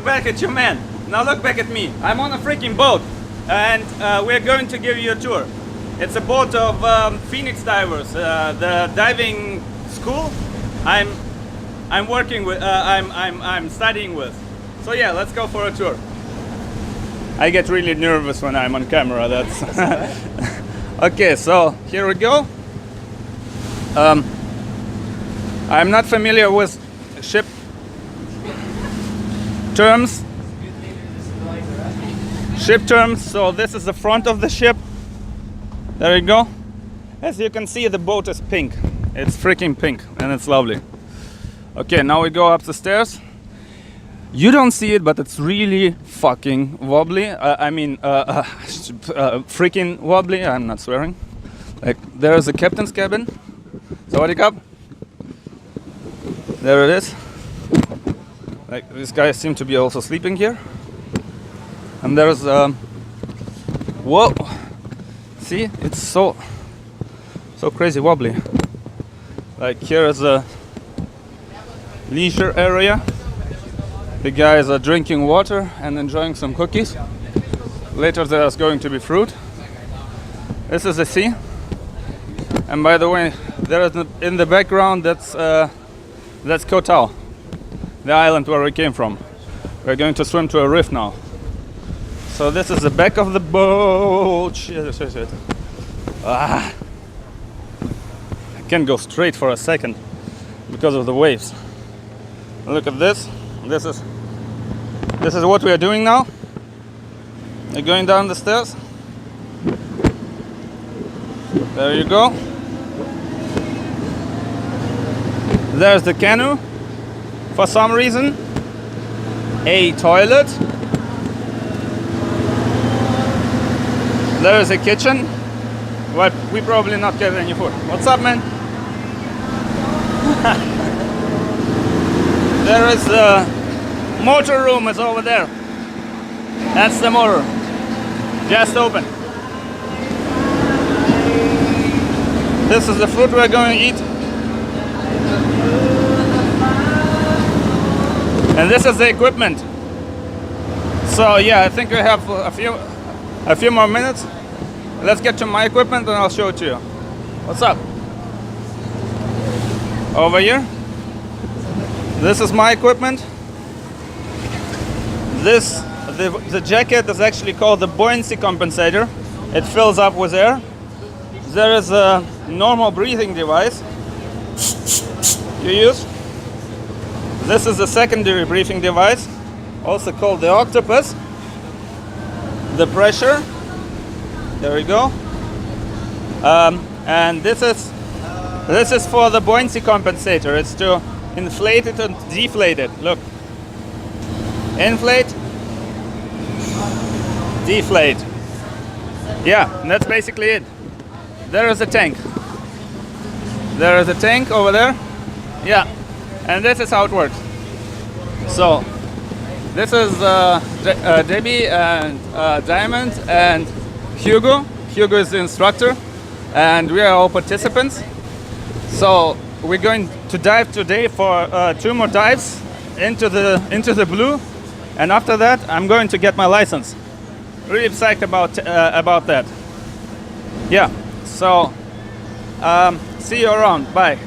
Back at you, man. Now look back at me. I'm on a freaking boat, and we're going to give you a tour. It's a boat of Phoenix divers, the diving school. I'm working with. I'm studying with. So yeah, let's go for a tour. I get really nervous when I'm on camera. That's okay. So here we go. I'm not familiar with ship terms. So this is the front of the ship. There you go. As you can see, the boat is pink. It's freaking pink, and it's lovely. Okay, now we go up the stairs. You don't see it, but it's really fucking wobbly. Freaking wobbly. I'm not swearing. Like, there's a captain's cabin. Sawadee Cup. There it is. Like, these guys seem to be also sleeping here. And there's whoa. See, it's so crazy wobbly. Like, here is a leisure area. The guys are drinking water and enjoying some cookies. Later there's going to be fruit. This is the sea. And by the way, there is in the background, that's Koh Tao, the island where we came from. We're going to swim to a reef now. So this is the back of the boat. Shit. I can't go straight for a second because of the waves. Look at this. This is what we are doing now. We're going down the stairs. There you go. There's the canoe. For some reason, a toilet. There is a kitchen. But we probably not get any food. What's up, man? There is the motor room is over there. That's the motor. Just open. This is the food we're going to eat. And this is the equipment. So yeah, I think we have a few more minutes. Let's get to my equipment and I'll show it to you. What's up? Over here. This is my equipment. The jacket is actually called the buoyancy compensator. It fills up with air. There is a normal breathing device you use. This is the secondary breathing device, also called the octopus. The pressure. There we go. And this is for the buoyancy compensator. It's to inflate it and deflate it. Look. Inflate. Deflate. Yeah, and that's basically it. There is a tank. There is a tank over there. Yeah, and this is how it works. So, this is Debbie and Diamond and Hugo. Hugo is the instructor, and we are all participants. So we're going to dive today for 2 more dives into the blue, and after that I'm going to get my license. Really psyched about that. Yeah. So see you around. Bye.